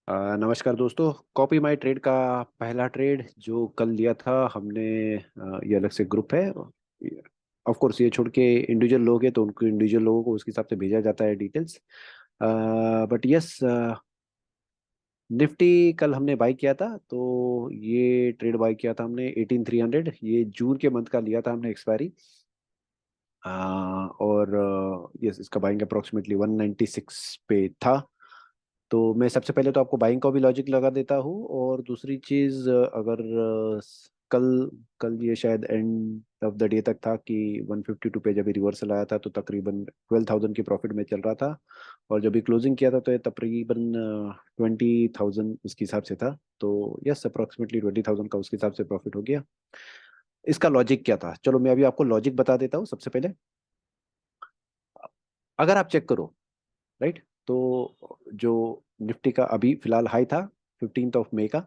नमस्कार दोस्तों। कॉपी माई ट्रेड का पहला ट्रेड जो कल लिया था हमने, ये अलग से ग्रुप है। ऑफ कोर्स ये छोड़ के इंडिविजुअल लोग हैं तो उनको इंडिविजुअल लोगों को उसके हिसाब से भेजा जाता है डिटेल्स। बट यस, निफ्टी कल हमने बाई किया था, तो ये ट्रेड बाई किया था हमने 18300। ये जून के मंथ का लिया था हमने एक्सपायरी। और यस, इसका बाइंग अप्रोक्सीमेटली 196 पे था। तो मैं सबसे पहले तो आपको बाइंग का भी लॉजिक लगा देता हूँ, और दूसरी चीज़, अगर कल कल ये शायद एंड ऑफ द डे तक था कि 152 पे जब रिवर्सल आया था तो तकरीबन 12,000 की प्रॉफिट में चल रहा था। और जब भी क्लोजिंग किया था तो ये तकरीबन 20,000 उसके हिसाब से था। तो यस, अप्रोक्सीमेटली 20,000 का उसके हिसाब से प्रॉफिट हो गया। इसका लॉजिक क्या था, चलो मैं अभी आपको लॉजिक बता देता हूँ सबसे पहले। अगर आप चेक करो, राइट, तो जो निफ्टी का अभी फिलहाल हाई था 15 मई का,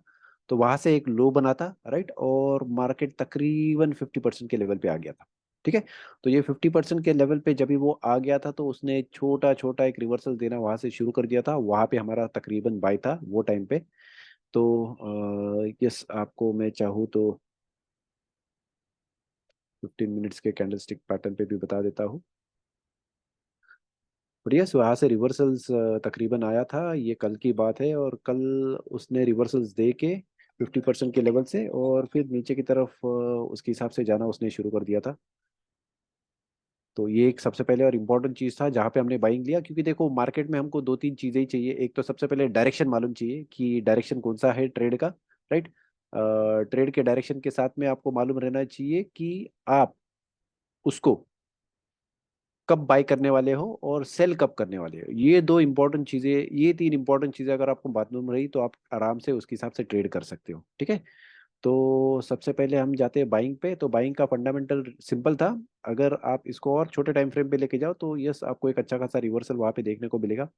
तो वहां से एक लो बना था, राइट, और मार्केट तकरीबन 50% के लेवल पे आ गया था। ठीक है। तो ये 50% के लेवल पे जब भी वो आ गया था तो उसने छोटा छोटा एक रिवर्सल देना वहां से शुरू कर दिया था। वहां पे हमारा तकरीबन बाय था वो टाइम पे। तो यस, आपको मैं चाहूँ तो 15 मिनट्स के कैंडलस्टिक पैटर्न पे भी बता देता हूँ। और यस, वहाँ से रिवर्सल्स तकरीबन आया था, ये कल की बात है। और कल उसने रिवर्सल्स दे के 50% के लेवल से और फिर नीचे की तरफ उसके हिसाब से जाना उसने शुरू कर दिया था। तो ये एक सबसे पहले और इम्पोर्टेंट चीज़ था जहाँ पे हमने बाइंग लिया, क्योंकि देखो मार्केट में हमको दो तीन चीज़ें ही चाहिए। एक तो सबसे पहले डायरेक्शन मालूम चाहिए कि डायरेक्शन कौन सा है ट्रेड का, राइट। ट्रेड के डायरेक्शन के साथ में आपको मालूम रहना चाहिए कि आप उसको कब बाय करने वाले हो और सेल कब करने वाले हो। ये दो इंपॉर्टेंट चीजें, ये तीन इंपॉर्टेंट चीजें अगर आपको मालूम रही तो आप आराम से उसके हिसाब से ट्रेड कर सकते हो। ठीक है। तो सबसे पहले हम जाते हैं बाइंग पे। तो बाइंग का फंडामेंटल सिंपल था। अगर आप इसको और छोटे टाइम फ्रेम पे लेके जाओ तो यस, आपको एक अच्छा खासा रिवर्सल वहां पे देखने को मिलेगा।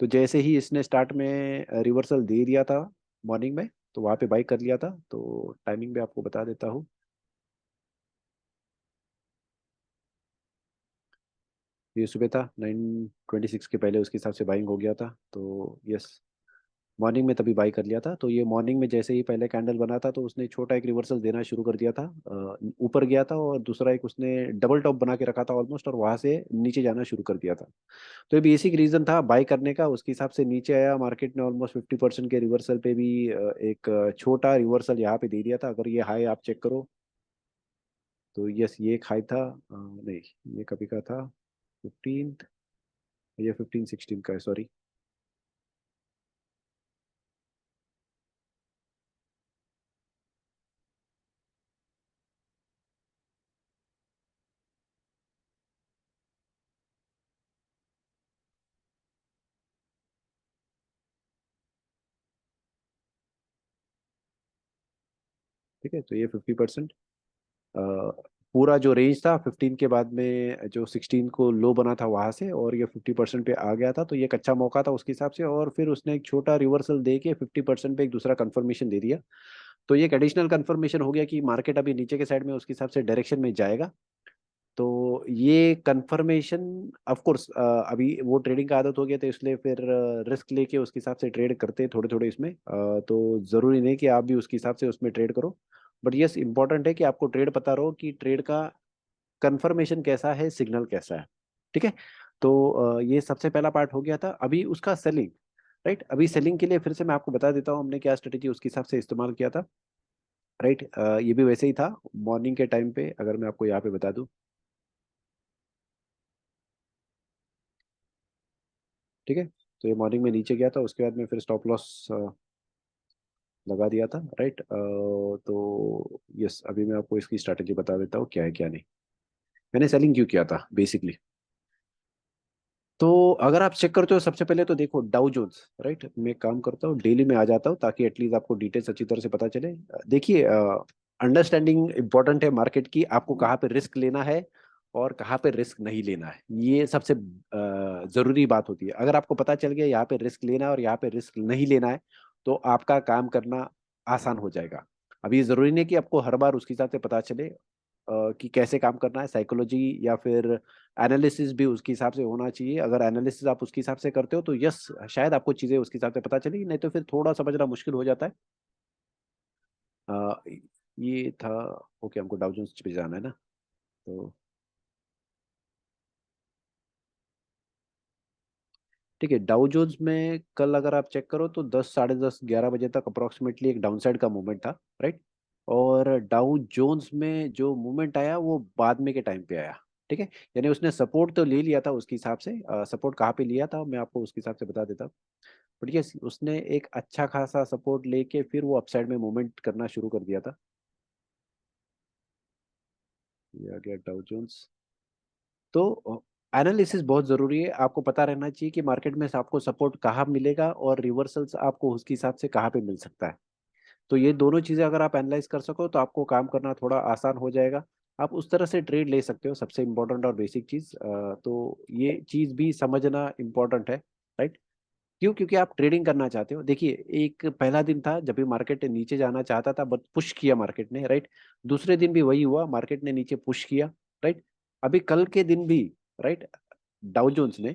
तो जैसे ही इसने स्टार्ट में रिवर्सल दे दिया था मॉर्निंग में, तो वहां पे बाई कर लिया था। तो टाइमिंग भी आपको बता देता हूँ। ये सुबह था 9:26 के पहले उसके हिसाब से बाइंग हो गया था। तो यस, मॉर्निंग में तभी बाई कर लिया था। तो ये मॉर्निंग में जैसे ही पहले कैंडल बना था तो उसने छोटा एक रिवर्सल देना शुरू कर दिया था। ऊपर गया था और दूसरा एक उसने डबल टॉप बना के रखा था ऑलमोस्ट, और वहां से नीचे जाना शुरू कर दिया था। तो ये बेसिक रीजन था बाई करने का। उसके हिसाब से नीचे आया, मार्केट ने ऑलमोस्ट 50% के रिवर्सल पे भी एक छोटा रिवर्सल यहाँ पे दे दिया था। अगर ये हाई आप चेक करो तो यस, ये एक हाई था। नहीं, ये कभी का था 15, ये 15-16 का है, सॉरी। ठीक है। तो ये 50%, पूरा जो रेंज था 15 के बाद में जो 16 को लो बना था वहां से, और ये 50% पे आ गया था। तो ये एक अच्छा मौका था उसके हिसाब से। और फिर उसने एक छोटा रिवर्सल दे के 50% पे एक दूसरा कंफर्मेशन दे दिया। तो ये एक एडिशनल कंफर्मेशन हो गया कि मार्केट अभी नीचे के साइड में उसके हिसाब से डायरेक्शन में जाएगा। तो ये कंफर्मेशन, ऑफ कोर्स, अभी वो ट्रेडिंग का आदत हो गया था इसलिए फिर रिस्क लेके उसके हिसाब से ट्रेड करते थोड़े थोड़े इसमें। तो जरूरी नहीं कि आप भी उसके हिसाब से उसमें ट्रेड करो। बट यस, इंपॉर्टेंट है कि आपको ट्रेड पता रहो कि ट्रेड का कंफर्मेशन कैसा है, सिग्नल कैसा है। ठीक है। तो ये सबसे पहला पार्ट हो गया था। अभी उसका सेलिंग, राइट। अभी सेलिंग के लिए फिर से मैं आपको बता देता हूँ हमने क्या स्ट्रेटेजी उसके हिसाब से इस्तेमाल किया था, राइट। ये भी वैसे ही था मॉर्निंग के टाइम पे, अगर मैं आपको यहाँ पे बता दूं। ठीक है। तो ये मॉर्निंग में नीचे गया था, उसके बाद में फिर स्टॉप लॉस लगा दिया था, राइट। तो यस, अभी मैं आपको इसकी स्ट्रैटेजी बता देता हूँ क्या है क्या नहीं। मैंने सेलिंग क्यों किया था बेसिकली। तो अगर आप चेक करते हो सबसे पहले तो देखो डाउ जोन्स, राइट। मैं एक काम करता हूँ, डेली में आ जाता हूँ ताकि एटलीस्ट आपको डिटेल्स अच्छी तरह से पता चले। देखिए, अंडरस्टैंडिंग इंपॉर्टेंट है मार्केट की। आपको कहाँ पे रिस्क लेना है और कहाँ पे रिस्क नहीं लेना है, ये सबसे जरूरी बात होती है। अगर आपको पता चल गया यहाँ पे रिस्क लेना है और यहाँ पे रिस्क नहीं लेना है तो आपका काम करना आसान हो जाएगा। अब ये जरूरी नहीं कि आपको हर बार उसके हिसाब से पता चले। कि कैसे काम करना है, साइकोलॉजी या फिर एनालिसिस भी उसके हिसाब से होना चाहिए। अगर एनालिसिस आप उसके हिसाब से करते हो तो यस, शायद आपको चीज़ें उसके हिसाब से पता चलेगी, नहीं तो फिर थोड़ा समझना मुश्किल हो जाता है। अ, ये था। ओके, हमको डाउ जोन्स पे जाना है ना, तो ठीक है। डाउ जोन्स में कल अगर आप चेक करो तो 10, साढ़े 10, 11 बजे तक अप्रोक्सीमेटली एक डाउनसाइड का मूवमेंट था, राइट। और डाउ जोन्स में जो मूवमेंट आया वो बाद में के टाइम पे आया, ठीक है। यानी उसने सपोर्ट तो ले लिया था उसके हिसाब से, सपोर्ट कहाँ पे लिया था मैं आपको उसके हिसाब से बता देता हूँ। बट यस, उसने एक अच्छा खासा सपोर्ट लेके फिर वो अपसाइड में मूवमेंट करना शुरू कर दिया था। ये आ गया डाउ जोन्स। तो एनालिसिस बहुत जरूरी है, आपको पता रहना चाहिए कि मार्केट में से आपको सपोर्ट कहाँ मिलेगा और रिवर्सल्स आपको उसके हिसाब से कहाँ पे मिल सकता है। तो ये दोनों चीजें अगर आप एनालाइज कर सको तो आपको काम करना थोड़ा आसान हो जाएगा। आप उस तरह से ट्रेड ले सकते हो, सबसे इम्पोर्टेंट और बेसिक चीज। तो ये चीज भी समझना इम्पोर्टेंट है, राइट। क्यों? क्योंकि आप ट्रेडिंग करना चाहते हो। देखिए, एक पहला दिन था जब भी मार्केट नीचे जाना चाहता था बट पुश किया मार्केट ने, राइट। दूसरे दिन भी वही हुआ, मार्केट ने नीचे पुश किया, राइट। अभी कल के दिन भी, राइट, डाउ जोन्स ने,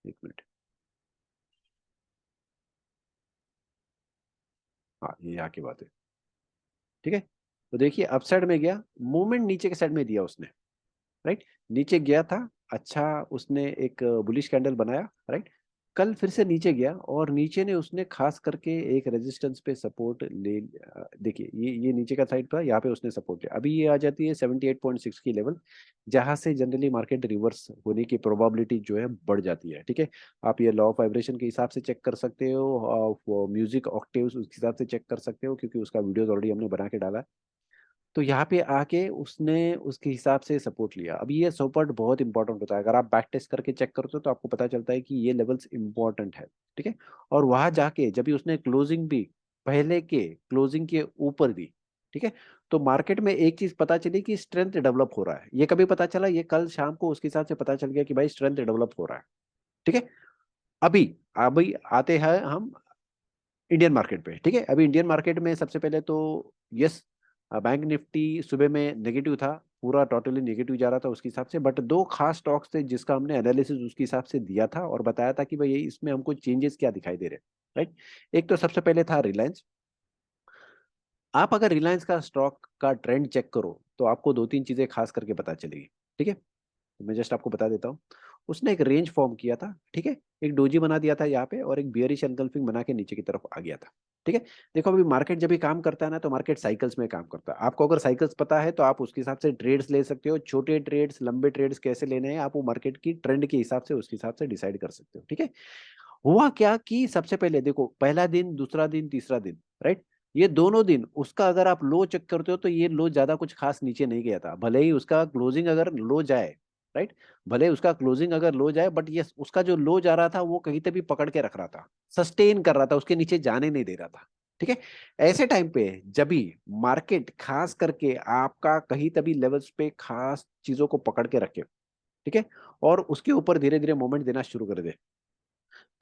एक मिनट, हाँ ये यहाँ की बात है, ठीक है। तो देखिए अपसाइड में गया, मूवमेंट नीचे के साइड में दिया उसने, राइट। नीचे गया था, अच्छा, उसने एक बुलिश कैंडल बनाया, राइट। कल फिर से नीचे गया और नीचे ने उसने खास करके एक रेजिस्टेंस पे सपोर्ट ले, देखिए ये नीचे का साइड था, यहाँ पे उसने सपोर्ट लिया। अभी ये आ जाती है 78.6 की लेवल, जहां से जनरली मार्केट रिवर्स होने की प्रोबेबिलिटी जो है बढ़ जाती है, ठीक है। आप ये लॉ ऑफ वाइब्रेशन के हिसाब से चेक कर सकते हो, म्यूजिक ऑक्टेव्स उसके हिसाब से चेक कर सकते हो, क्योंकि उसका वीडियोस ऑलरेडी हमने बना के डाला है। तो यहाँ पे आके उसने उसके हिसाब से सपोर्ट लिया। अभी ये सपोर्ट बहुत इंपॉर्टेंट होता है, अगर आप बैक टेस्ट करके चेक करते हो तो आपको पता चलता है कि ये लेवल्स इंपॉर्टेंट है, ठीक है। और वहां जाके जब भी उसने क्लोजिंग भी पहले के क्लोजिंग के ऊपर दी, ठीक है, तो मार्केट में एक चीज पता चली कि स्ट्रेंथ डेवलप हो रहा है। ये कभी पता चला? ये कल शाम को उसके हिसाब से पता चल गया कि भाई स्ट्रेंथ डेवलप हो रहा है, ठीक है। अभी अभी आते हैं हम इंडियन मार्केट पे, ठीक है। अभी इंडियन मार्केट में सबसे पहले तो यस, बैंक निफ्टी सुबह में नेगेटिव था, पूरा टोटली नेगेटिव जा रहा था उसके हिसाब से। बट दो खास स्टॉक्स थे जिसका हमने एनालिसिस उसके हिसाब से दिया था और बताया था कि भाई ये इसमें हमको चेंजेस क्या दिखाई दे रहे हैं, राइट। एक तो सबसे पहले था रिलायंस। आप अगर रिलायंस का स्टॉक का ट्रेंड चेक करो तो आपको दो तीन चीजें खास करके पता चलेगी, ठीक है। तो मैं जस्ट आपको बता देता हूँ। उसने एक रेंज फॉर्म किया था, ठीक है। एक डोजी बना दिया था यहाँ पे और एक बियरिश एनगल्फिंग बना के नीचे की तरफ आ गया था, ठीक है। देखो अभी मार्केट जब भी काम करता है ना तो मार्केट साइकिल्स में काम करता है। आपको अगर साइकिल्स पता है तो आप उसके हिसाब से ट्रेड्स ले सकते हो, छोटे ट्रेड्स लंबे ट्रेड्स कैसे लेने हैं आप वो मार्केट की ट्रेंड के हिसाब से उसके हिसाब से डिसाइड कर सकते हो, ठीक है। हुआ क्या कि सबसे पहले देखो, पहला दिन, दूसरा दिन, तीसरा दिन, राइट, ये दोनों दिन उसका अगर आप लो चेक करते हो तो ये लो ज्यादा कुछ खास नीचे नहीं गया था, भले ही उसका क्लोजिंग अगर लो जाए, राइट, भले उसका क्लोजिंग अगर लो जाए, बट ये उसका जो लो जा रहा था वो कहीं पे भी पकड़ के रख रहा था, सस्टेन कर रहा था, उसके नीचे जाने नहीं दे रहा था, ठीक है। ऐसे टाइम पे जब भी मार्केट खास करके आपका कहीं तभी लेवल्स पे खास चीजों को पकड़ के रखे, ठीक है, और उसके ऊपर धीरे धीरे मोमेंट देना शुरू कर दे,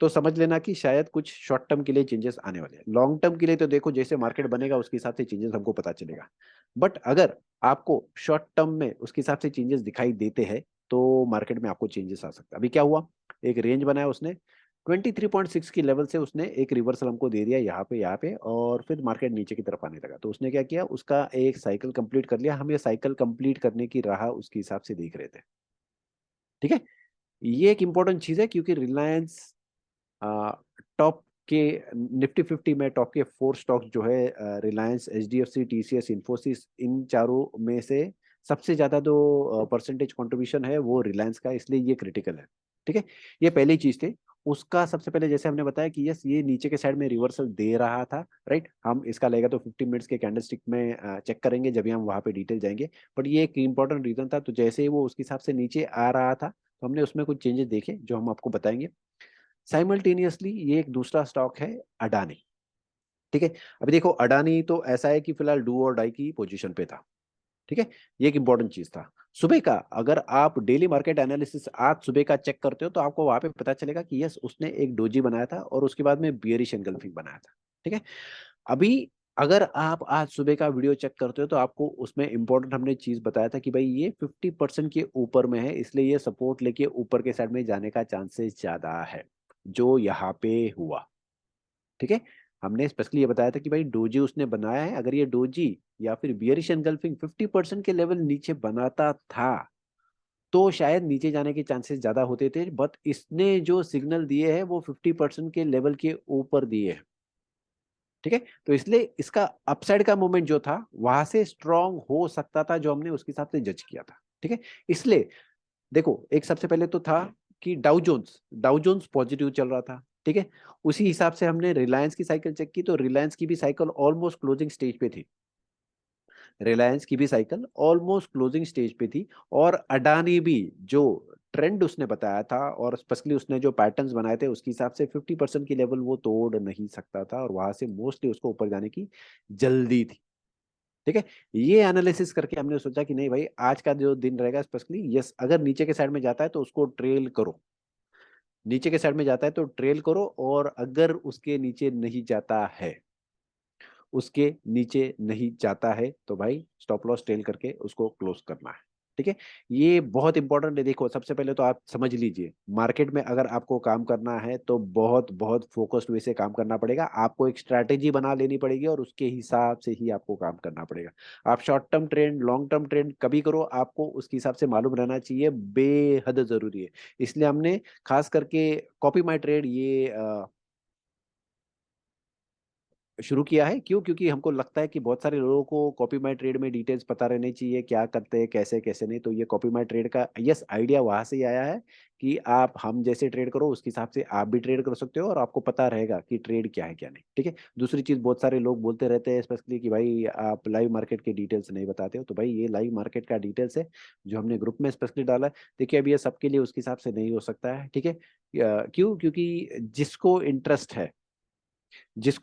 तो समझ लेना कि शायद कुछ शॉर्ट टर्म के लिए चेंजेस आने वाले हैं। लॉन्ग टर्म के लिए तो देखो जैसे मार्केट बनेगा उसके हिसाब से चेंजेस हमको पता चलेगा। बट अगर आपको शॉर्ट टर्म में उसके हिसाब से चेंजेस दिखाई देते हैं तो मार्केट में आपको चेंजेस आ सकता है। अभी क्या हुआ, एक रेंज बनाया उसने 23.6 की लेवल से, उसने एक रिवर्सल हमको दे दिया यहाँ पे और फिर मार्केट नीचे की तरफ आने लगा। तो उसने क्या किया, उसका एक साइकिल कंप्लीट कर लिया। हम ये साइकिल कंप्लीट करने की राह उसके हिसाब से देख रहे थे, ठीक है। ये एक इंपॉर्टेंट चीज है क्योंकि रिलायंस टॉप के निफ्टी 50 में टॉप के 4 स्टॉक्स जो है, रिलायंस, एचडीएफसी, टीसीएस, इन्फोसिस, इन चारों में से सबसे ज्यादा जो परसेंटेज कंट्रीब्यूशन है वो रिलायंस का है, इसलिए ये क्रिटिकल है, ठीक है। ये पहली चीज थी। उसका सबसे पहले जैसे हमने बताया कि यस ये नीचे के साइड में रिवर्सल दे रहा था, राइट। हम इसका लेगा तो 15 मिनट्स के कैंडलस्टिक में चेक करेंगे जब भी हम वहां पे डिटेल जाएंगे। बट ये एक इंपॉर्टेंट रीजन था, तो जैसे ही वो उसके हिसाब से नीचे आ रहा था तो हमने उसमें कुछ चेंजेस देखे जो हम आपको बताएंगे। साइमल्टेनियसली ये एक दूसरा स्टॉक है अडानी, ठीक है। अभी देखो अडानी तो ऐसा है कि फिलहाल डू और डाई की पोजीशन पे था, ठीक है। ये एक इंपॉर्टेंट चीज था। सुबह का अगर आप डेली मार्केट एनालिसिस आज सुबह का चेक करते हो तो आपको वहां पे पता चलेगा कि यस उसने एक डोजी बनाया था और उसके बाद में बियरिश एंगल्फिंग बनाया था, ठीक है। अभी अगर आप आज सुबह का वीडियो चेक करते हो तो आपको उसमें इंपॉर्टेंट हमने चीज बताया था कि भाई ये 50% के ऊपर में है, इसलिए ये सपोर्ट लेके ऊपर के साइड में जाने का चांसेस ज्यादा है, जो यहाँ पे हुआ। ठीक है, हमने स्पेशली ये बताया था कि भाई डोजी उसने बनाया है, अगर ये डोजी या फिर बियरिश एनगल्फिंग 50% के लेवल नीचे बनाता था तो शायद नीचे जाने के चांसेस ज्यादा होते थे, बट इसने जो सिग्नल दिए हैं वो 50% के लेवल के ऊपर दिए हैं। ठीक है, तो इसलिए इसका अपसाइड का मूवमेंट जो था वहां से स्ट्रांग हो सकता था, जो हमने उसके हिसाब से जज किया था। ठीक है, इसलिए देखो, एक सबसे पहले तो था कि डाउ जोन्स पॉजिटिव चल रहा था। ठीक है, उसी हिसाब से हमने रिलायंस की साइकिल चेक की तो रिलायंस की भी साइकिल ऑलमोस्ट क्लोजिंग स्टेज पे थी। रिलायंस की भी साइकिल ऑलमोस्ट क्लोजिंग स्टेज पे थी। और अडानी भी जो ट्रेंड उसने बताया था और स्पेशली उसने जो पैटर्न्स बनाए थे उसके हिसाब से 50% की लेवल वो तोड़ नहीं सकता था, और वहां से मोस्टली उसको ऊपर जाने की जल्दी थी। ठीक है, ये एनालिसिस करके हमने सोचा कि नहीं भाई, आज का जो दिन रहेगा स्पेशली, यस, अगर नीचे के साइड में जाता है तो उसको ट्रेल करो, नीचे के साइड में जाता है तो ट्रेल करो, और अगर उसके नीचे नहीं जाता है, उसके नीचे नहीं जाता है तो भाई स्टॉप लॉस टेल करके उसको क्लोज करना है। ठीक है, ये बहुत इंपॉर्टेंट है। देखो, सबसे पहले तो आप समझ लीजिए, मार्केट में अगर आपको काम करना है तो बहुत बहुत फोकस्ड वे से काम करना पड़ेगा, आपको एक स्ट्रैटेजी बना लेनी पड़ेगी और उसके हिसाब से ही आपको काम करना पड़ेगा। आप short term trend, long term trend कभी करो, आपको उसके हिसाब से मालूम रहना चाहिए, बेहद जरूरी है। इसलिए हमने खास करके कॉपी माई ट्रेड ये शुरू किया है। क्यों? क्योंकि हमको लगता है कि बहुत सारे लोगों को कॉपी माई ट्रेड में डिटेल्स पता रहनी चाहिए, क्या करते हैं, कैसे कैसे नहीं। तो ये कॉपी माई ट्रेड का यस आइडिया वहां से ही आया है कि आप हम जैसे ट्रेड करो उसके हिसाब से आप भी ट्रेड कर सकते हो, और आपको पता रहेगा कि ट्रेड क्या है क्या नहीं। ठीक है, दूसरी चीज, बहुत सारे लोग बोलते रहते हैं स्पेशली कि भाई आप लाइव मार्केट के डिटेल्स नहीं बताते हो, तो भाई ये लाइव मार्केट का डिटेल्स है जो हमने ग्रुप में स्पेशली डाला है। देखिए, अब ये सबके लिए उसके हिसाब से नहीं हो सकता है। ठीक है, क्यों? क्योंकि जिसको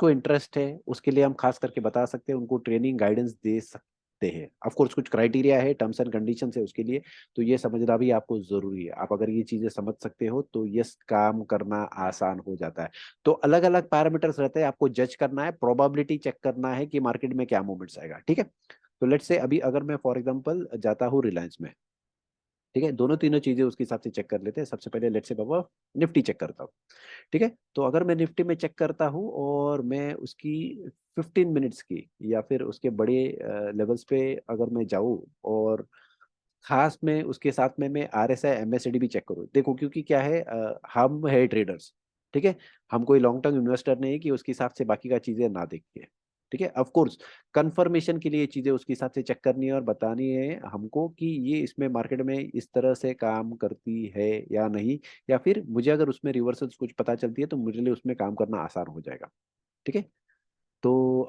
इंटरेस्ट है उसके लिए हम खास करके बता सकते हैं, उनको ट्रेनिंग गाइडेंस दे सकते हैं। ऑफ कोर्स कुछ क्राइटेरिया है, टर्म्स एंड कंडीशन है उसके लिए, तो ये समझना भी आपको जरूरी है। आप अगर ये चीजें समझ सकते हो तो यस, काम करना आसान हो जाता है। तो अलग अलग पैरामीटर्स रहते हैं, आपको जज करना है, प्रोबेबिलिटी चेक करना है कि मार्केट में क्या मूवमेंट्स आएगा। ठीक है, तो लेट्स से अभी अगर मैं फॉर एग्जांपल जाता हूँ रिलायंस में, ठीक है, दोनों तीनों चीजें उसके हिसाब से चेक कर लेते हैं। सबसे पहले let's say Baba Nifty check करता हूँ। ठीक है, तो अगर मैं निफ्टी में चेक करता हूँ और मैं उसकी 15 मिनट्स की या फिर उसके बड़े लेवल्स पे अगर मैं जाऊँ, और खास में उसके साथ में मैं RSI MACD भी चेक करूँ, देखो क्योंकि क्या है, हम है ट्रेडर्स। ठीक है, हम कोई लॉन्ग टर्म इन्वेस्टर नहीं है कि उसके हिसाब से बाकी का चीजें ना देखें। ठीक है, ऑफ कोर्स कंफर्मेशन के लिए ये चीजें उसके हिसाब से चेक करनी है और बतानी है हमको कि ये इसमें मार्केट में इस तरह से काम करती है या नहीं, या फिर मुझे अगर उसमें रिवर्सल्स कुछ पता चलती है तो मेरे लिए उसमें काम करना आसान हो जाएगा। ठीक है, तो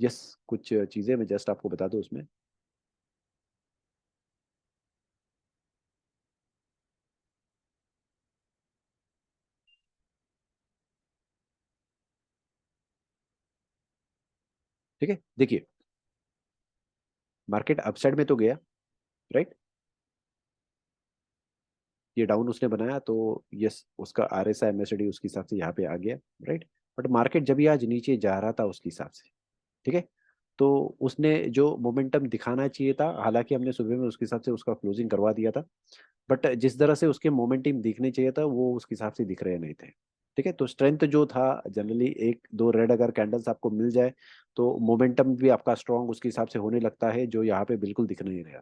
यस, कुछ चीजें मैं जस्ट आपको बता दूं उसमें। ठीक है, देखिए, मार्केट अपसाइड में तो गया, राइट, ये डाउन उसने बनाया तो यस, उसका RSI MACD उसके हिसाब से यहाँ पे आ गया, राइट। बट मार्केट जब ये आज नीचे जा रहा था उसके हिसाब से, ठीक है, तो उसने जो मोमेंटम दिखाना चाहिए था, हालांकि हमने सुबह में उसके हिसाब से उसका क्लोजिंग करवा दिया था, बट जिस तरह से उसके मोमेंटम दिखने चाहिए था वो उसके हिसाब से दिख रहे नहीं थे। ठीक है, तो स्ट्रेंथ जो था, जनरली एक दो रेड अगर कैंडल्स आपको मिल जाए तो मोमेंटम भी आपका स्ट्रांग उसके हिसाब से होने लगता है, जो यहाँ पे बिल्कुल दिख नहीं रहा।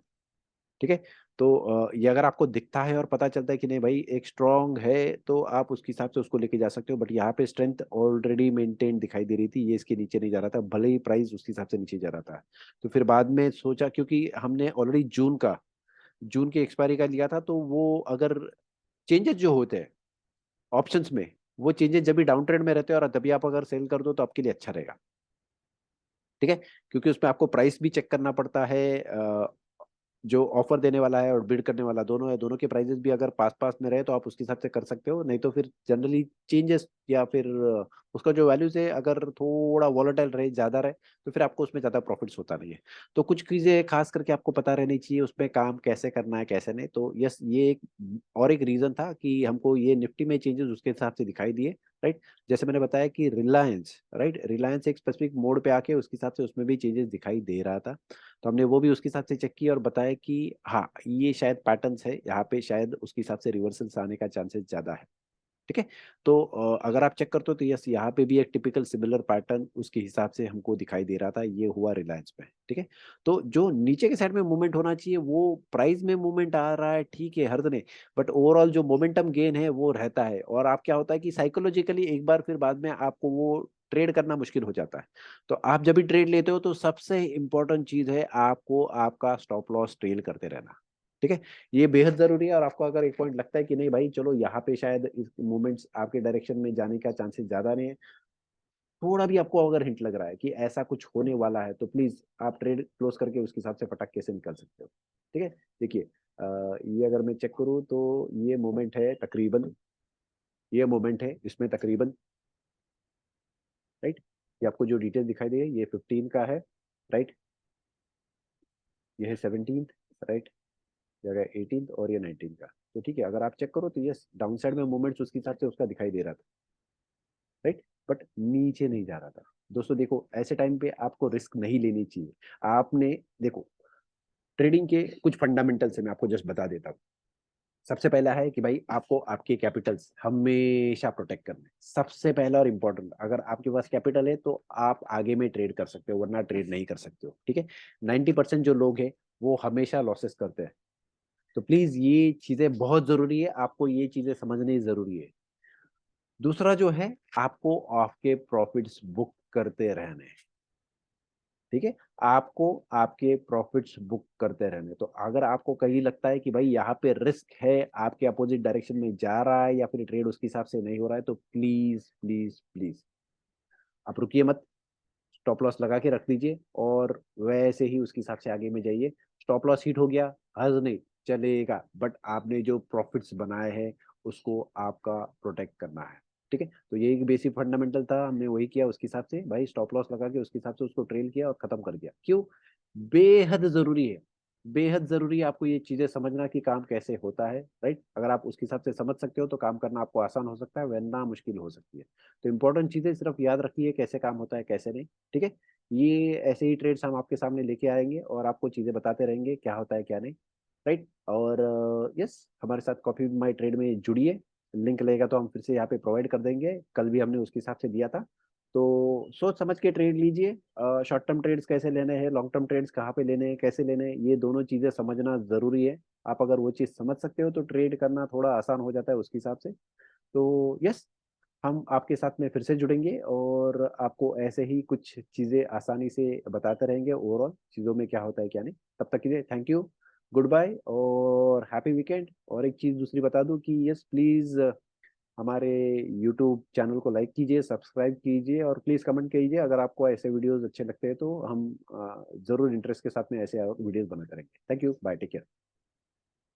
ठीक है, तो ये अगर आपको दिखता है और पता चलता है कि नहीं भाई एक स्ट्रांग है, तो आप उसके हिसाब से उसको लेके जा सकते हो। बट यहाँ पे स्ट्रेंथ ऑलरेडी मेंटेन दिखाई दे रही थी, ये इसके नीचे नहीं जा रहा था, भले ही प्राइस उसके हिसाब से नीचे जा रहा था। तो फिर बाद में सोचा, क्योंकि हमने ऑलरेडी जून की एक्सपायरी का लिया था, तो वो अगर चेंजेस जो होते हैं ऑप्शंस में, वो चेंजेस जब भी डाउन ट्रेंड में रहते हैं और तभी आप अगर सेल कर दो तो आपके लिए अच्छा रहेगा। ठीक है, क्योंकि उसमें आपको प्राइस भी चेक करना पड़ता है, जो ऑफर देने वाला है और बिड करने वाला दोनों है, दोनों के प्राइसेस भी अगर पास पास में रहे तो आप उसके हिसाब से कर सकते हो, नहीं तो फिर जनरली चेंजेस या फिर उसका जो वैल्यूज है अगर थोड़ा वॉलेटाइल रहे, ज्यादा रहे, तो फिर आपको उसमें ज्यादा प्रॉफिट्स होता नहीं है। तो कुछ चीजें खास करके आपको पता रहनी चाहिए उसमें काम कैसे करना है कैसे नहीं। तो यस, ये एक और एक रीजन था कि हमको ये निफ्टी में चेंजेस उसके हिसाब से दिखाई दिए, राइट। जैसे मैंने बताया कि रिलायंस, राइट, रिलायंस एक स्पेसिफिक मोड पे आके उसके हिसाब से उसमें भी चेंजेस दिखाई दे रहा था। तो हमने वो भी उसके हिसाब से चेक किया और बताया कि हाँ, ये शायद पैटर्न्स है, यहाँ पे शायद उसके हिसाब से रिवर्सल्स आने का चांसेस ज्यादा है। ठीक है। तो अगर आप चेक करते हो तो यस, यहाँ पे भी एक टिपिकल सिमिलर पैटर्न उसके हिसाब से हमको दिखाई दे रहा था, ये हुआ रिलायंस में। ठीक है। तो जो नीचे के साइड में मूवमेंट होना चाहिए वो प्राइस में मूवमेंट आ रहा है, ठीक है, हर दिन। बट ओवरऑल जो मोमेंटम गेन है वो रहता है, और आप क्या होता है कि साइकोलॉजिकली एक बार फिर बाद में आपको वो ट्रेड करना मुश्किल हो जाता है। तो आप जब भी ट्रेड लेते हो तो सबसे इंपॉर्टेंट चीज है आपको आपका स्टॉप लॉस ट्रेल करते रहना। ठीक है। ये बेहद जरूरी है। और आपको अगर एक पॉइंट लगता है कि नहीं भाई चलो यहाँ पे शायद इस मूवमेंट्स आपके डायरेक्शन में जाने का चांसेस ज्यादा नहीं है, थोड़ा भी आपको अगर हिंट लग रहा है कि ऐसा कुछ होने वाला है, तो प्लीज आप ट्रेड क्लोज करके उसके हिसाब से फटाक से निकल सकते हो। ठीक है। देखिए, ये अगर मैं चेक करूँ तो ये मोमेंट है तकरीबन, ये मोमेंट है इसमें तकरीबन, राइट। ये आपको जो डिटेल दिखाई दे रही है ये 15 का है, राइट। ये है 17th, राइट। ये है 18th और ये 19 का। तो ठीक है, अगर आप चेक करो तो ये डाउन साइड में मूवमेंट्स उसके हिसाब से उसका दिखाई दे रहा था, राइट। बट नीचे नहीं जा रहा था। दोस्तों देखो, ऐसे टाइम पे आपको रिस्क नहीं लेनी चाहिए। आपने, देखो, ट्रेडिंग के कुछ फंडामेंटल्स है, मैं आपको जस्ट बता देता हूँ। सबसे पहला है कि भाई आपको आपके कैपिटल्स हमेशा प्रोटेक्ट करने हैं। सबसे पहला और इम्पोर्टेंट, अगर आपके पास कैपिटल है तो आप आगे में ट्रेड कर सकते हो, वरना ट्रेड नहीं कर सकते हो। ठीक है। 90% जो लोग हैं वो हमेशा लॉसेस करते हैं। तो प्लीज ये चीजें बहुत जरूरी है, आपको ये चीजें समझनी जरूरी है। दूसरा जो है, आपको आपके प्रॉफिट्स बुक करते रहने हैं। ठीक है। आपको आपके प्रॉफिट्स बुक करते रहने। तो अगर आपको कहीं लगता है कि भाई यहाँ पे रिस्क है, आपके अपोजिट डायरेक्शन में जा रहा है या फिर ट्रेड उसके हिसाब से नहीं हो रहा है, तो प्लीज प्लीज प्लीज आप रुकिए मत, स्टॉप लॉस लगा के रख दीजिए और वैसे ही उसके हिसाब से आगे में जाइए। स्टॉप लॉस हिट हो गया, हर्ज नहीं, चलेगा, बट आपने जो प्रॉफिट्स बनाए हैं उसको आपका प्रोटेक्ट करना है। ठीक है। तो ये एक बेसिक फंडामेंटल था, हमने वही किया उसके हिसाब से, भाई स्टॉप लॉस लगा के उसके हिसाब से उसको ट्रेल किया और खत्म कर दिया। क्यों? बेहद जरूरी है, बेहद जरूरी है आपको ये चीजें समझना कि काम कैसे होता है, राइट। अगर आप उसके हिसाब से समझ सकते हो तो काम करना आपको आसान हो सकता है, वरना मुश्किल हो सकती है। तो इंपॉर्टेंट चीजें सिर्फ याद रखिए, कैसे काम होता है कैसे नहीं। ठीक है। ये ऐसे ही ट्रेड्स हम आपके सामने लेके आएंगे और आपको चीजें बताते रहेंगे क्या होता है क्या नहीं, राइट। और यस, हमारे साथ कॉफी माई ट्रेड में जुड़िए। लिंक लगेगा तो हम फिर से यहाँ पे प्रोवाइड कर देंगे, कल भी हमने उसके हिसाब से दिया था। तो सोच समझ के ट्रेड लीजिए। शॉर्ट टर्म ट्रेड्स कैसे लेने हैं, लॉन्ग टर्म ट्रेड्स कहाँ पे लेने हैं, कैसे लेने हैं, ये दोनों चीजें समझना जरूरी है। आप अगर वो चीज समझ सकते हो तो ट्रेड करना थोड़ा आसान हो जाता है उसके हिसाब से। तो यस, हम आपके साथ में फिर से जुड़ेंगे और आपको ऐसे ही कुछ चीज़ें आसानी से बताते रहेंगे, ओवरऑल चीज़ों में क्या होता है क्या नहीं। तब तक के लिए थैंक यू, गुड बाय और हैप्पी वीकेंड। और एक चीज़ दूसरी बता दूं कि यस प्लीज़ हमारे यूट्यूब चैनल को लाइक कीजिए, सब्सक्राइब कीजिए और प्लीज़ कमेंट कीजिए अगर आपको ऐसे वीडियोस अच्छे लगते हैं, तो हम ज़रूर इंटरेस्ट के साथ में ऐसे वीडियोस बना करेंगे। Thank you, bye, take care.